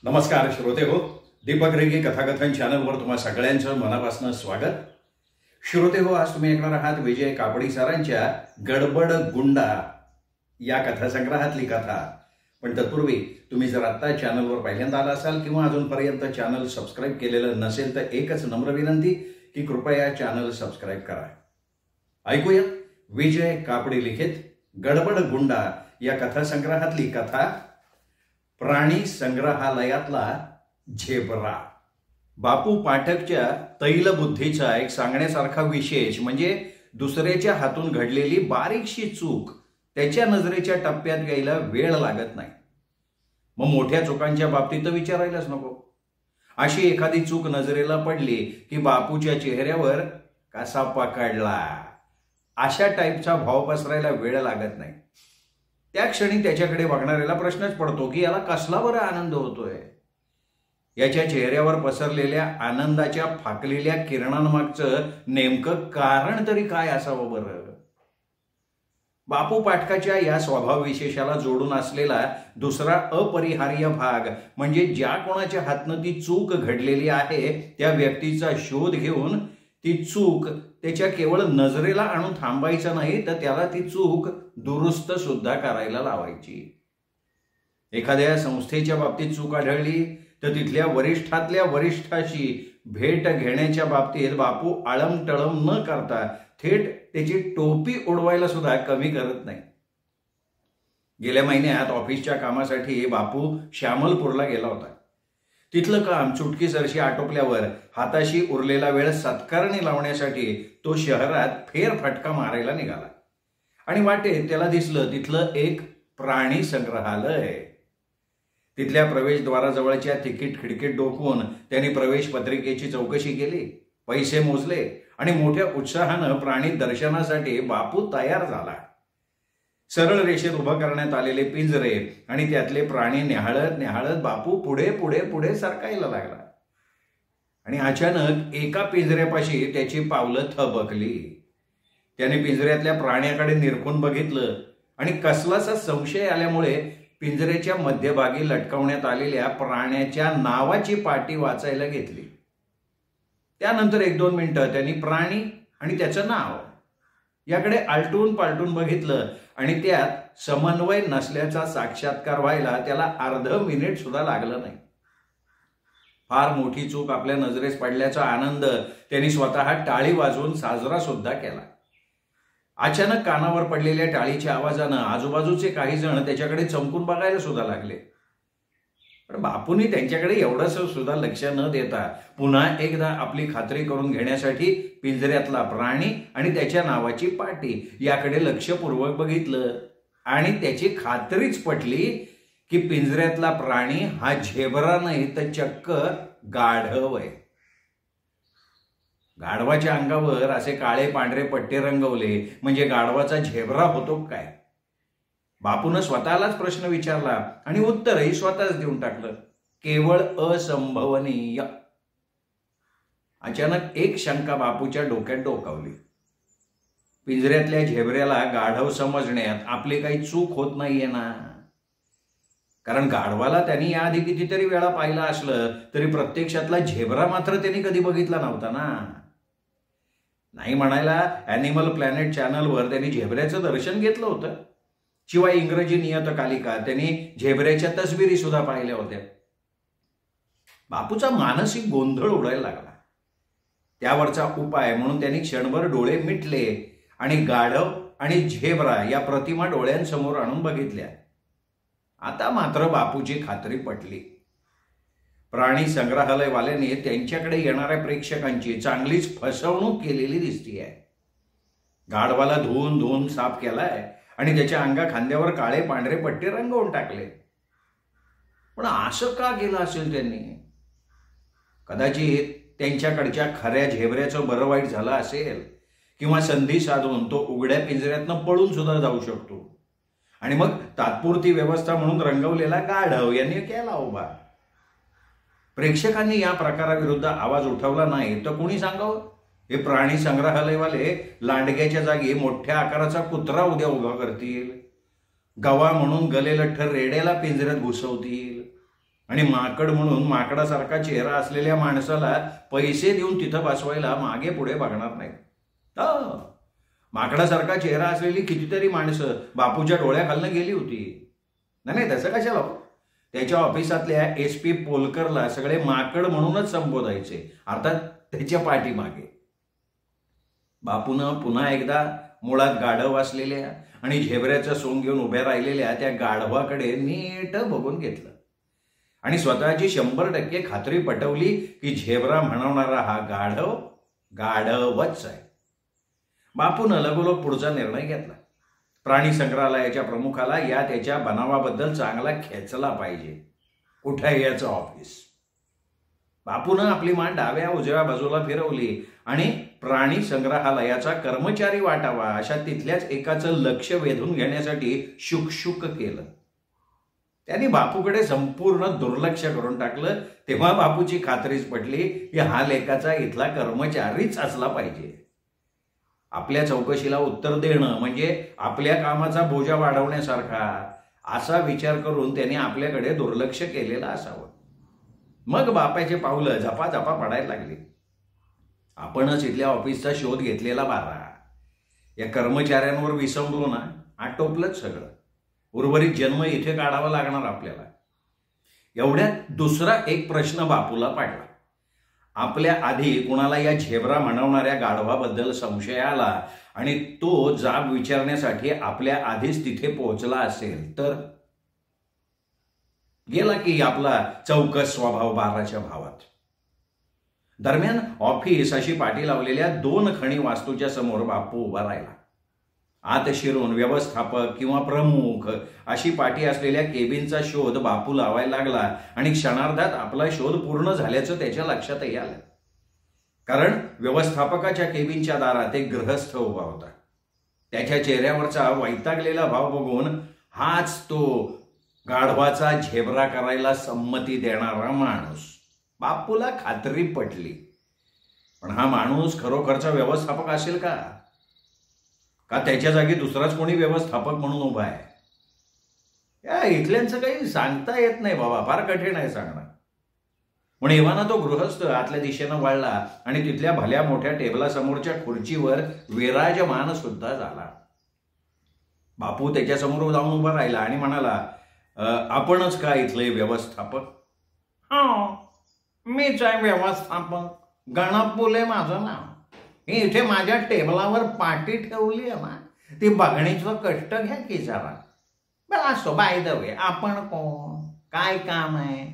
नमस्कार श्रोते हो, दीपक रेगे कथाकथन चॅनलवर तुम्हा सगळ्यांचं मनापासून स्वागत. श्रोते हो, आज तुम्ही ऐकणार आहात विजय कापडी सरांच्या गडबड गुंडा या कथासंग्रहातली कथा. पण तत्पूर्वी तुम्ही जर आत्ता चॅनलवर पहिल्यांदा आला असाल किंवा अजूनपर्यंत चॅनल सबस्क्राईब केलेलं नसेल तर एकच नम्र विनंती की कृपया चॅनल सबस्क्राईब करा. ऐकूया विजय कापडी लिखित गडबड गुंडा या कथासंग्रहातली कथा, प्राणी संग्रहालयातला झेब्रा. बापू पाठकच्या तैलबुद्धीचा एक सांगण्यासारखा विशेष म्हणजे दुसऱ्याच्या हातून घडलेली बारीकशी चूक त्याच्या नजरेच्या टप्प्यात यायला वेळ लागत नाही. मग मोठ्या चुकांच्या बाबतीत तर विचारायलाच नको. अशी एखादी चूक नजरेला पडली की बापूच्या चेहऱ्यावर कसा पकडला अशा टाईपचा भाव पसरायला वेळ लागत नाही. त्या क्षणी त्याच्याकडे बघणाऱ्याला प्रश्नच पडतो की याला कसला बरं आनंद होतोय. याच्या चेहऱ्यावर पसरलेल्या आनंदाच्या फाकलेल्या किरणांमागचं नेमकं कारण तरी काय असावं बरं. बापू पाठकाच्या या स्वभाव विशेषाला जोडून असलेला दुसरा अपरिहार्य भाग म्हणजे ज्या कोणाच्या हातनं ती चूक घडलेली आहे त्या व्यक्तीचा शोध घेऊन ती चूक त्याच्या केवळ नजरेला आणून थांबायचं नाही तर त्याला ती चूक दुरुस्त सुद्धा करायला लावायची. एखाद्या संस्थेच्या बाबतीत चूक आढळली तर तिथल्या वरिष्ठातल्या वरिष्ठाशी भेट घेण्याच्या बाबतीत बापू आळमटळम न करता थेट त्याची टोपी उडवायला सुद्धा कमी करत नाही. गेल्या महिन्यात ऑफिसच्या कामासाठी बापू श्यामलपूरला गेला होता. तिथलं काम चुटकीसरशी आटोपल्यावर हाताशी उरलेला वेळ सत्कारणी लावण्यासाठी तो शहरात फेरफटका मारायला निघाला आणि वाटेत त्याला दिसलं तिथलं एक प्राणी संग्रहालय. तिथल्या प्रवेशद्वाराजवळच्या तिकीट खिडकीत डोकवून त्यांनी प्रवेश पत्रिकेची चौकशी केली, पैसे मोजले आणि मोठ्या उत्साहानं प्राणी दर्शनासाठी बापू तयार झाला. सरळ रेषेत उभं करण्यात आलेले पिंजरे आणि त्यातले प्राणी न्याहाळत न्याहाळत बापू पुढे पुढे पुढे सरकायला लागला आणि अचानक एका पिंजऱ्यापाशी त्याची पावलं थबकली. त्याने पिंजऱ्यातल्या प्राण्याकडे निरखून बघितलं आणि कसलासा संशय आल्यामुळे पिंजऱ्याच्या मध्यभागी लटकवण्यात आलेल्या प्राण्याच्या नावाची पाटी वाचायला घेतली. त्यानंतर 1-2 मिनिटं त्यांनी प्राणी आणि त्याचं नाव याकडे आलटून पालटून बघितलं आणि त्यात समन्वय नसल्याचा साक्षात्कार व्हायला त्याला अर्ध मिनिट सुद्धा लागलं नाही. फार मोठी चूक आपल्या नजरेस पडल्याचा आनंद त्यांनी स्वतः टाळी वाजवून साजरा सुद्धा केला. अचानक कानावर पडलेल्या टाळीच्या आवाजानं आजूबाजूचे काही जण त्याच्याकडे चमकून बघायला सुद्धा लागले. पण बापूंनी त्यांच्याकडे एवढंच सुद्धा लक्ष न देता पुन्हा एकदा आपली खात्री करून घेण्यासाठी पिंजऱ्यातला प्राणी आणि त्याच्या नावाची पाटी याकडे लक्षपूर्वक बघितलं आणि त्याची खात्रीच पटली की पिंजऱ्यातला प्राणी हा झेब्रा नाही तर चक्क गाढव आहे. गाढवाच्या अंगावर असे काळे पांढरे पट्टे रंगवले म्हणजे गाढवाचा झेब्रा होतो काय. बापूनं स्वतःलाच प्रश्न विचारला आणि उत्तरही स्वतःच देऊन टाकलं, केवळ असंभवनीय. अचानक एक शंका बापूच्या डोक्यात डोकावली. पिंजऱ्यातल्या झेब्र्याला गाढव समजण्यात आपली काही चूक होत नाहीये ना. कारण गाढवाला त्यांनी याआधी कितीतरी वेळा पाहिलं असलं तरी प्रत्यक्षातला झेब्रा मात्र त्यांनी कधी बघितला नव्हता ना. नाही म्हणायला ॲनिमल प्लॅनेट चॅनलवर त्यांनी झेब्र्याचं दर्शन घेतलं होतं. शिवाय इंग्रजी नियतकालिका त्यांनी झेब्र्याच्या तस्बिरी सुद्धा पाहिल्या होत्या. बापूचा मानसिक गोंधळ उडायला लागला. त्यावरचा उपाय म्हणून त्यांनी क्षणभर डोळे मिटले आणि गाढव आणि झेब्रा या प्रतिमा डोळ्यांसमोर आणून बघितल्या. आता मात्र बापूची खात्री पटली. प्राणी संग्रहालयवाल्याने त्यांच्याकडे येणाऱ्या प्रेक्षकांची चांगलीच फसवणूक केलेली दिसतीये. गाढवाला धुवून धुवून साफ केलाय आणि त्याच्या अंगा खांद्यावर काळे पांढरे पट्टे रंगवून टाकले. पण असं का केलं असेल त्यांनी? कदाचित त्यांच्याकडच्या खऱ्या झेब्र्याचं बरं वाईट झालं असेल किंवा संधी साधून तो उघड्या पिंजऱ्यातनं पळून सुद्धा जाऊ शकतो आणि मग तात्पुरती व्यवस्था म्हणून रंगवलेला गाढव यांनी केला उभा. प्रेक्षकांनी या प्रकाराविरुद्ध आवाज उठवला नाही तर कोणी सांगावं? हे प्राणी संग्रहालयवाले लांडग्याच्या जागी मोठ्या आकाराचा कुत्रा उद्या उभा करतील, गवा म्हणून गलेलठ्ठ रेड्याला पिंजऱ्यात घुसवतील आणि माकड म्हणून माकडासारखा चेहरा असलेल्या माणसाला पैसे देऊन तिथं बसवायला मागे पुढे बघणार नाही. माकडासारखा चेहरा असलेली कितीतरी माणसं बापूच्या डोळ्याखालनं गेली होती. नाही तसं कशाला. त्याच्या ऑफिसातल्या SP पोलकरला सगळे माकड म्हणूनच संबोधायचे, अर्थात त्याच्या पाठीमागे. बापूनं पुन्हा एकदा मुळात गाढव असलेल्या आणि झेबऱ्याचं सोंग घेऊन उभ्या राहिलेल्या त्या गाढवाकडे नीट बघून घेतलं आणि स्वतःची 100% खात्री पटवली की झेबरा म्हणवणारा हा गाढवच आहे. बापूनं लगोलग पुढचा निर्णय घेतला. प्राणी संग्रहालयाच्या प्रमुखाला या त्याच्या बनावाबद्दल चांगला खेचला पाहिजे. कुठे आहे याचं ऑफिस? बापूनं आपली मान डाव्या उजव्या बाजूला फिरवली आणि प्राणी संग्रहालयाचा कर्मचारी वाटावा अशा तिथल्याच एकाचं लक्ष वेधून घेण्यासाठी शुकशुक केलं. त्यांनी बापूकडे संपूर्ण दुर्लक्ष करून टाकलं. तेव्हा बापूची खात्रीच पटली की हा लेखाचा इथला कर्मचारीच असला पाहिजे. आपल्या चौकशीला उत्तर देणं म्हणजे आपल्या कामाचा बोजा वाढवण्यासारखा असा विचार करून त्यांनी आपल्याकडे दुर्लक्ष केलेलं असावं. मग बापाचे पावलं झपाझपा पडायला लागली. आपणच इथल्या ऑफिसचा शोध घेतलेला बारा. या कर्मचाऱ्यांवर विसंबलो ना, आटोपलंच सगळं. उर्वरित जन्म इथे काढावा लागणार आपल्याला. एवढ्यात दुसरा एक प्रश्न बापूला पडला. आपल्या आधी कुणाला या झेब्रा म्हणवणाऱ्या गाढवाबद्दल संशय आला आणि तो जाब विचारण्यासाठी आपल्या आधीच तिथे पोहोचला असेल तर गेला की आपला चौकस स्वभाव बाराच्या भावात. दरम्यान ऑफिस अशी पाटी लावलेल्या 2 खणी वास्तूच्या समोर बापू उभा राहिला. आत शिरून व्यवस्थापक किंवा प्रमुख अशी पाटी असलेल्या केबिनचा शोध बापू लावायला लागला आणि क्षणार्धात आपला शोध पूर्ण झाल्याचं त्याच्या लक्षातही आलं. कारण व्यवस्थापकाच्या केबिनच्या दारात एक गृहस्थ उभा होता. त्याच्या चेहऱ्यावरचा वैतागलेला भाव बघून हाच तो गाढवाचा झेब्रा करायला संमती देणारा माणूस. बापूला खात्री पटली. पण हा माणूस खरोखरचा व्यवस्थापक असेल का त्याच्या जागी दुसराच कोणी व्यवस्थापक म्हणून उभा आहे? या इथल्यांचं काही सांगता येत नाही बाबा, फार कठीण आहे सांगणं. पण एव्हाना तो गृहस्थ आतल्या दिशेनं वळला आणि तिथल्या भल्या मोठ्या टेबलासमोरच्या खुर्चीवर विराजमान सुद्धा झाला. बापू त्याच्यासमोर जाऊन उभा राहिला आणि म्हणाला, आपणच का इथले व्यवस्थापक? हो, मीच आहे व्यवस्थापक. गणपुले माझं नाव. मी इथे माझ्या टेबलावर पाटी ठेवली आहे ना, ती बघण्याचं कष्ट घ्या की जरा. बरं असो, बाय द वे, आपण कोण, काय काम आहे?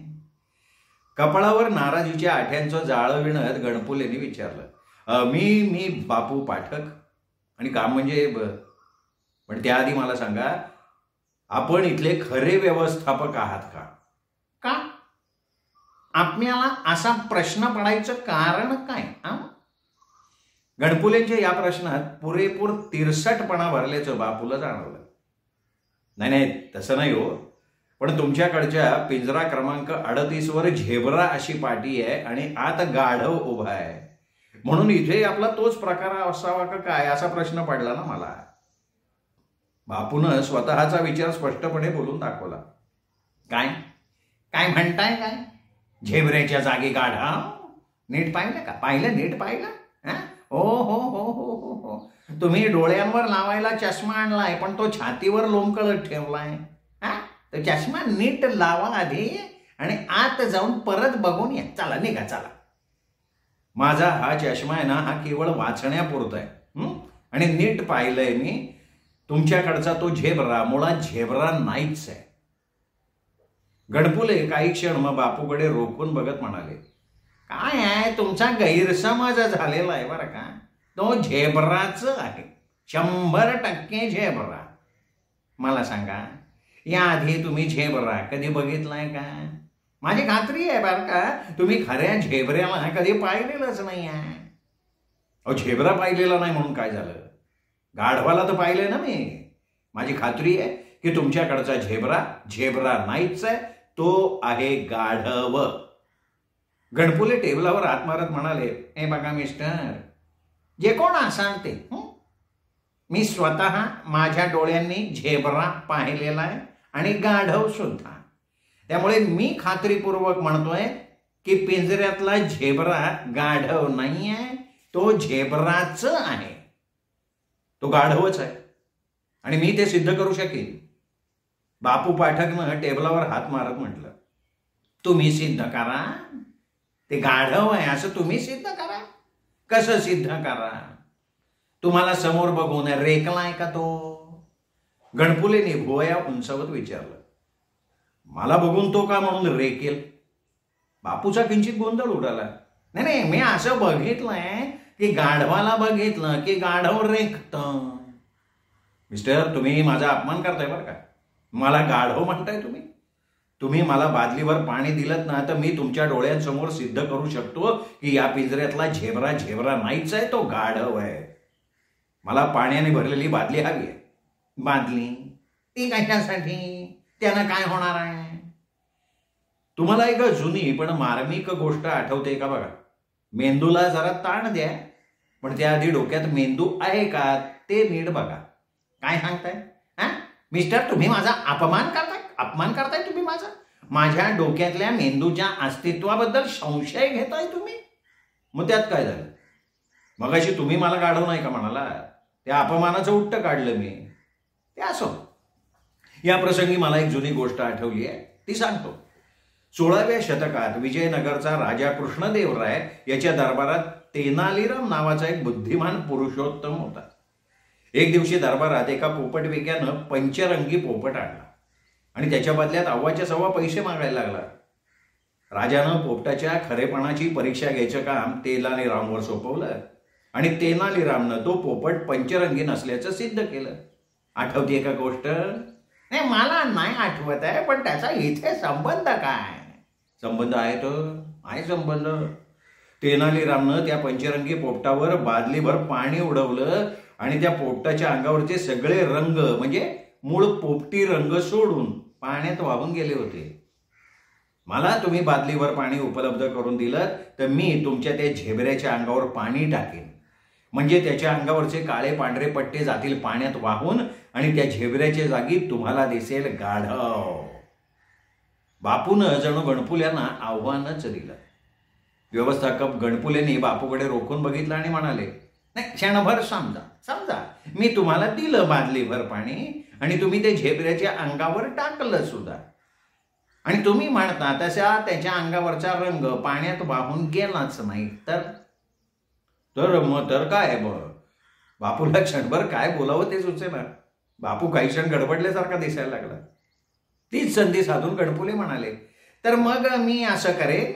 कपाळावर नाराजीच्या आठ्यांचं जाळं विणत गणपुलेने विचारलं. मी बापू पाठक. आणि काम म्हणजे पण त्याआधी मला सांगा, आपण इथले खरे व्यवस्थापक आहात का? आपल्याला असा प्रश्न पडायचं कारण काय? गणपुलेंच्या या प्रश्नात पुरेपूर तिरसटपणा भरल्याचं बापूला जाणवलं. नाही तसं नाही हो, पण तुमच्याकडच्या पिंजरा क्रमांक 38 वर झेब्रा अशी पाटी आहे आणि आत गाढव उभा आहे, म्हणून इथे आपला तोच प्रकार असावा का काय असा प्रश्न पडला ना मला. बापूनं स्वतःचा विचार स्पष्टपणे बोलून दाखवला. काय म्हणताय? काय झेब्रेच्या जागी गाढव? नीट पाहिलं का? नीट पाहिलं? हो. तुम्ही डोळ्यांवर लावायला चष्मा आणलाय, पण तो छातीवर लोंबकळत ठेवलाय. तो चष्मा नीट लावा आधी आणि आत जाऊन परत बघून या. चला निघा, चला. माझा हा चष्मा आहे ना, हा केवळ वाचण्यापुरता आहे. आणि नीट पाहिलंय मी. तुमच्याकडचा तो झेब्रा मुळात झेब्रा नाहीच आहे. गणपुले काही क्षण मग बापूकडे रोखून बघत म्हणाले, काय आहे, तुमचा गैरसमज झालेला आहे बरं का. तो झेब्राच आहे, 100% झेब्रा. मला सांगा, याआधी तुम्ही झेब्रा कधी बघितलाय का? माझी खात्री आहे बरं का, तुम्ही खऱ्या झेब्र्याला कधी पाहिलेलंच नाही आहे. झेब्रा पाहिलेला नाही म्हणून काय झालं? गाढवाला तर पाहिलंय ना मी. माझी खात्री आहे की तुमच्याकडचा झेब्रा नाहीच आहे, तो आहे गाढव. गणपुले टेबलावर हात मारत म्हणाले, हे बघा मिस्टर, जे कोण असाल ते, मी स्वतः माझ्या डोळ्यांनी झेब्रा पाहिलेला आहे आणि गाढव सुद्धा. त्यामुळे मी खात्रीपूर्वक म्हणतोय की पिंजऱ्यातला झेब्रा गाढव नाही आहे, तो झेब्राच आहे, तो गाढवच आहे आणि मी ते सिद्ध करू शकेन. बापू पाठकनं टेबलावर हात मारत म्हटलं, तुम्ही सिद्ध करा, ते गाढव आहे असं तुम्ही सिद्ध करा. कसं सिद्ध करा? तुम्हाला समोर बघून रेकलाय का तो? गणपुलेने भुवया उंचावत विचारलं. मला बघून तो का म्हणून रेकेल? बापूचा किंचित गोंधळ उडाला. नाही, मी असं बघितलंय की गाढवाला बघितलं की गाढव रेखतं. मिस्टर, तुम्ही माझा अपमान करताय बरं का. मला गाढव म्हणताय तुम्ही? तुम्ही मला बादलीवर पाणी दिलं ना तर मी तुमच्या डोळ्यांसमोर सिद्ध करू शकतो की या पिंजऱ्यातला झेब्रा नाहीच आहे, तो गाढव आहे. मला पाण्याने भरलेली बादली हवी आहे. बादली ती कशासाठी? त्यानं काय होणार आहे? तुम्हाला एक जुनी पण मार्मिक गोष्ट आठवते का बघा. मेंदूला जरा ताण द्या, पण त्याआधी डोक्यात मेंदू आहे का ते नीट बघा. काय सांगताय मिस्टर? तुम्ही माझा अपमान करताय तुम्ही माझ्या डोक्यातल्या मेंदूच्या अस्तित्वाबद्दल संशय घेताय तुम्ही. मग त्यात काय झालं? मगाशी तुम्ही मला गाढव नाही का म्हणाला, त्या अपमानाचं उट्ट काढलं मी. ते असो. या प्रसंगी मला एक जुनी गोष्ट आठवली आहे, ती सांगतो. 16व्या शतकात विजयनगरचा राजा कृष्णदेवराय याच्या दरबारात तेनालीराम नावाचा एक बुद्धिमान पुरुषोत्तम होता. एक दिवशी दरबारात एका पोपटविक्यानं पंचरंगी पोपट आणला आणि त्याच्या बदल्यात अव्वाच्या सव्वा पैसे मागायला लागला. राजानं पोपटाच्या खरेपणाची परीक्षा घ्यायचं काम तेनालीरामवर सोपवलं आणि तेनालीरामनं तो पोपट पंचरंगी नसल्याचं सिद्ध केलं. आठवतीये का गोष्ट? नाही, मला नाही आठवत आहे, पण त्याचा इथे संबंध काय? संबंध आहे तो आहे संबंध. तेनालीरामनं त्या पंचरंगी पोपटावर बादलीभर पाणी उडवलं आणि त्या पोपटाच्या अंगावरचे सगळे रंग म्हणजे मूळ पोपटी रंग सोडून पाण्यात वाहून गेले होते. मला तुम्ही बादलीभर पाणी उपलब्ध करून दिलं तर मी तुमच्या त्या झेबऱ्याच्या अंगावर पाणी टाकेन, म्हणजे त्याच्या अंगावरचे काळे पांढरे पट्टे जातील पाण्यात वाहून आणि त्या झेबऱ्याच्या जागी तुम्हाला दिसेल गाढव. बापूनं जणू गणपुल्यांना आव्हानच दिलं. व्यवस्थापक गणपुलेंनी बापूकडे रोखून बघितलं आणि म्हणाले, नाही, क्षणभर समजा मी तुम्हाला दिलं बादलीभर पाणी आणि तुम्ही ते झेबऱ्याच्या अंगावर टाकलं सुद्धा आणि तुम्ही म्हणता तसा त्याच्या अंगावरचा रंग पाण्यात वाहून गेलाच नाही तर मग तर काय? बापूला क्षणभर काय बोलावं ते सुचेना. बापू काही क्षण गडबडल्यासारखा दिसायला लागला. तीच संधी साधून गणपुले म्हणाले, तर मग मी असं करेन,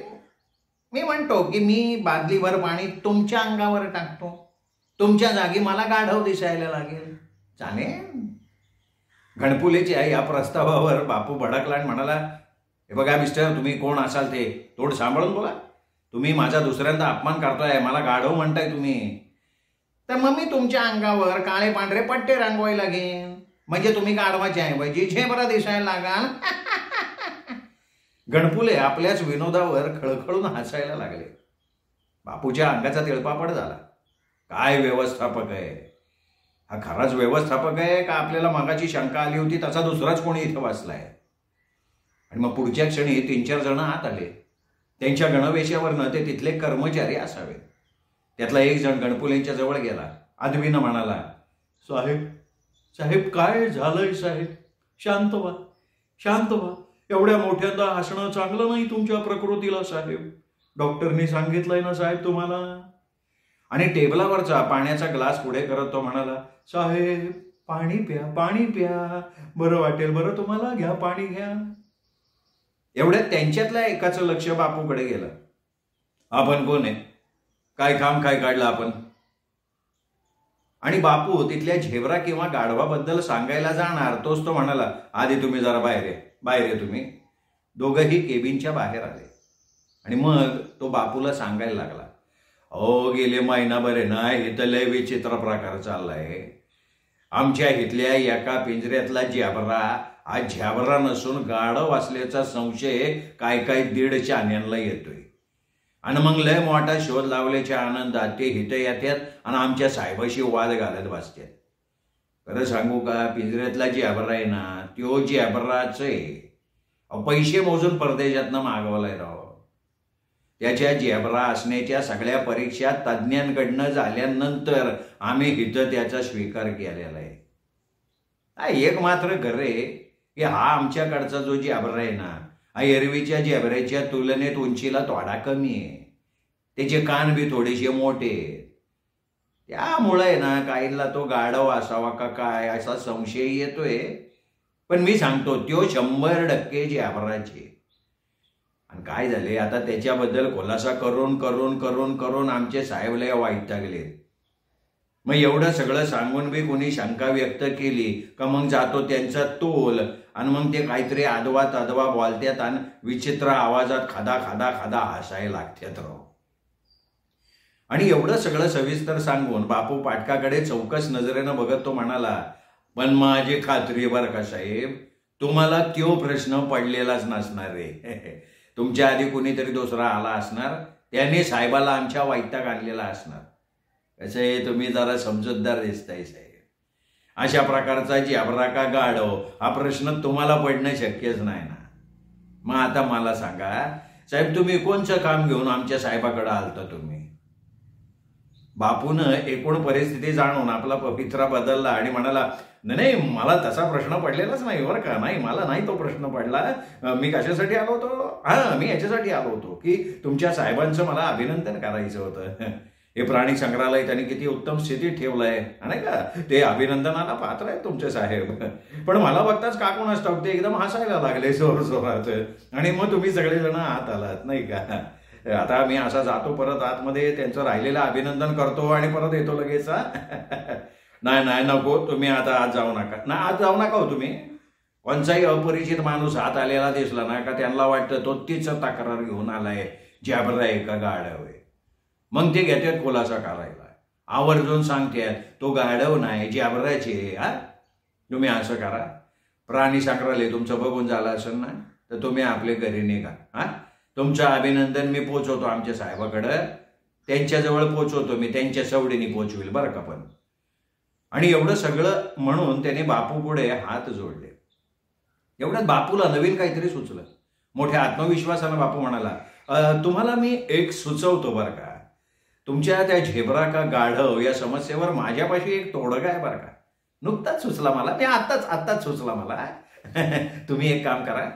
मी म्हणतो की मी बादलीभर पाणी तुमच्या अंगावर टाकतो, तुमच्या जागी मला गाढव दिसायला लागेल. चालेल? गणपुलेच्या या प्रस्तावावर बापू भडकला आणि म्हणाला, हे बघा मिस्टर, तुम्ही कोण असाल ते थोडं सांभाळून बोला. तुम्ही माझा दुसऱ्यांदा अपमान करताय, मला गाढव म्हणताय तुम्ही. तर मग मी तुमच्या अंगावर काळे पांढरे पट्टे रंगवायला लागेन, म्हणजे तुम्ही गाढवाच्या ऐवजी झेब्रा दिसायला लागाल. गणपुले आपल्याच विनोदावर खळखळून हसायला लागले. बापूच्या अंगाचा तिळपापड झाला. काय व्यवस्थापक आहे हा? खराच व्यवस्थापक आहे का आपल्याला मगाची शंका आली होती तसा दुसराच कोणी इथं वाचलाय? आणि मग पुढच्या क्षणी 3-4 जण आत आले. त्यांच्या गणवेशावरनं ते तिथले कर्मचारी असावे. त्यातला एक जण गणपुलेंच्या जवळ गेला. आदवीनं म्हणाला, साहेब काय झालंय साहेब? शांत व्हा. एवढ्या मोठ्यांदा हसणं चांगलं नाही तुमच्या प्रकृतीला साहेब. डॉक्टरनी सांगितलंय ना साहेब तुम्हाला. आणि टेबलावरचा पाण्याचा ग्लास पुढे करत तो म्हणाला, साहेब पाणी प्या, बरं वाटेल बरं तुम्हाला, घ्या पाणी घ्या. एवढ्यात त्यांच्यातल्या एकाचं लक्ष बापूकडे गेलं. आपण कोण आहे? काय काम काय काढलं आपण? आणि बापू तिथल्या झेब्रा किंवा गाढवाबद्दल सांगायला जाणार तोच तो म्हणाला, आधी तुम्ही जरा बाहेर या तुम्ही. दोघंही केबिनच्या बाहेर आले आणि मग तो बापूला सांगायला लागला, गेले महिनाभर आहे ना इथं लय विचित्र प्रकार चाललाय. आमच्या इथल्या एका पिंजऱ्यातला झेब्रा आज झेब्रा नसून गाढव असल्याचा संशय काय 1.5 चाण्यांना येतोय. आणि मग लय मोठा शोध लावल्याच्या आनंदात ते इथं येतात आणि आमच्या साहेबाशी वाद घालत बसतात. खरं सांगू का, पिंजऱ्यातला झेब्रा आहे ना तो झेब्राच आहे पैसे मोजून परदेशातनं मागवलाय राव. त्याच्या झेब्रा असण्याच्या सगळ्या परीक्षा तज्ज्ञांकडनं झाल्यानंतर आम्ही इथं त्याचा स्वीकार केलेला आहे. एक मात्र खरं आहे की हा आमच्याकडचा जो झेब्रा आहे ना, हा एरवीच्या झेब्राच्या तुलनेत उंचीला थोडा कमी आहे. त्याचे कान बी थोडेसे मोठे आहेत. त्यामुळे ना काहींना तो गाढव असावा का काय असा संशय येतोय. पण मी सांगतो तो 100% झेब्राचे. आणि काय झाले आता त्याच्याबद्दल खुलासा करून करून करून करून आमचे साहेब लय वैतागले. मग एवढं सगळं सांगून बी कोणी शंका व्यक्त केली का मग जातो त्यांचा तोल आणि मग ते काहीतरी आदवा तदवा बोलतात आणि विचित्र आवाजात खादा खादा खादा हसायला लागतात राव. आणि एवढं सगळं सविस्तर सांगून बापू पाटकाकडे चौकस नजरेनं बघत तो म्हणाला, पण माझी खात्री बरं का साहेब, तुम्हाला तो प्रश्न पडलेलाच नसणार रे. तुमच्या आधी कुणीतरी दुसरा आला असणार, त्याने साहेबाला आमच्या वैताग आणलेला असणार. कसं आहे, तुम्ही जरा समजूतदार दिसताय साहेब. अशा प्रकारचा झेब्रा का गाढव हा प्रश्न तुम्हाला पडणं शक्यच नाही ना. मग आता मला सांगा साहेब, तुम्ही कोणचं काम घेऊन आमच्या साहेबाकडे आलता तुम्ही? बापून एकूण परिस्थिती जाणून आपला पवित्रा बदलला आणि म्हणाला, नाही मला तसा प्रश्न पडलेलाच नाही बरं का. नाही, मला नाही तो प्रश्न पडला. मी कशासाठी आलो होतो? मी याच्यासाठी आलो होतो की तुमच्या साहेबांचं मला अभिनंदन करायचं होतं. हे प्राणी संग्रहालय त्यांनी किती उत्तम स्थितीत ठेवलंय नाही का, ते अभिनंदनाला पात्र आहे तुमचे साहेब. पण मला बघताच का कोणाच ठाऊक ते एकदम हसायला लागले जोरजोरात. आणि मग तुम्ही सगळेजण आत आलात नाही का. आता मी असा जातो परत आतमध्ये, त्यांचं राहिलेलं अभिनंदन करतो आणि परत येतो लगेच. नाही नाही नको, तुम्ही आता आज जाऊ नका. नाही आज जाऊ नका हो तुम्ही. कोणताही अपरिचित माणूस आत आलेला दिसला ना का त्यांना वाटतं तो तीच तक्रार घेऊन आलाय, झेब्रा आहे का गाढव आहे. मग ते घेतात खुलासा करायला, आवर्जून सांगतात तो गाढव नाही झेब्राचे. तुम्ही असं करा, प्राणी संग्रहालय तुमचं बघून झालं असेल ना तर तुम्ही आपले घरी निघा. तुमचं अभिनंदन मी पोचवतो आमच्या साहेबाकडं, त्यांच्याजवळ पोचवतो मी, त्यांच्या सवडीने पोचवेल बरं का. पण आणि एवढं सगळं म्हणून त्याने बापू पुढे हात जोडले. एवढ्यात बापूला नवीन काहीतरी सुचलं. मोठ्या आत्मविश्वासानं बापू म्हणाला, तुम्हाला मी एक सुचवतो बरं का. तुमच्या त्या झेब्रा का गाढव या समस्येवर माझ्यापाशी एक तोडगा आहे बरं का. नुकताच सुचला मला, मी आत्ताच सुचला मला. तुम्ही एक काम करा,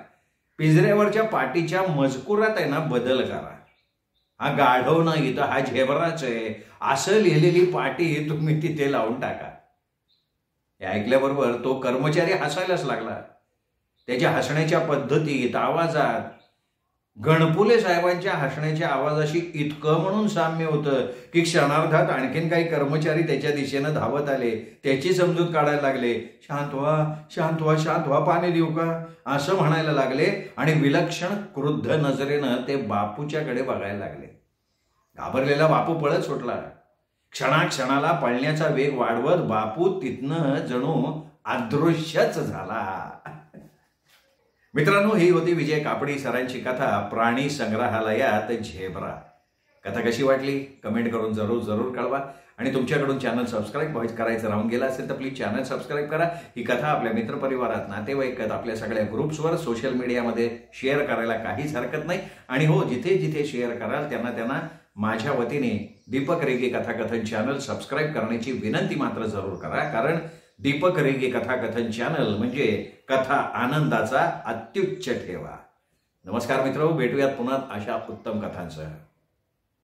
पिंजऱ्यावरच्या पाटीच्या मजकुरात आहे ना बदल करा. हा गाढव नाही तर हा झेब्राच आहे असं लिहिलेली पाटी तुम्ही तिथे लावून टाका. हे ऐकल्याबरोबर तो कर्मचारी हसायलाच लागला. त्याच्या हसण्याच्या पद्धतीत, आवाजात गणपुले साहेबांच्या हसण्याच्या आवाजाशी इतकं म्हणून साम्य होतं की क्षणार्धात आणखीन काही कर्मचारी त्याच्या दिशेनं धावत आले, त्याची समजूत काढायला लागले. शांत व्हा, शांत व्हा, शांत व्हा, पाणी देऊ का असं म्हणायला लागले आणि विलक्षण क्रुद्ध नजरेनं ते बापूच्याकडे बघायला लागले. घाबरलेला बापू पळत सुटला. क्षणाक्षणाला पळण्याचा वेग वाढवत बापू तिथनं जणू अदृश्यच झाला. मित्रांनो, ही होती विजय कापडी सरांची कथा, प्राणी संग्रहालयात झेब्रा. कथा कशी वाटली कमेंट करून जरूर कळवा. आणि तुमच्याकडून चॅनल सबस्क्राईब करायचं राहून गेला असेल तर प्लीज चॅनल सबस्क्राईब करा. ही कथा आपल्या मित्रपरिवारात, नातेवाईकात, आपल्या सगळ्या ग्रुप्सवर, सोशल मीडियामध्ये शेअर करायला काहीच हरकत नाही. आणि हो, जिथे जिथे शेअर कराल त्यांना माझ्या वतीने दीपक रेगे कथाकथन चॅनल सबस्क्राईब करण्याची विनंती मात्र जरूर करा. कारण दीपक रेगे कथाकथन चॅनल म्हणजे कथा आनंदाचा अत्युच्च ठेवा. नमस्कार मित्र, भेटूयात पुन्हा अशा उत्तम कथांसह.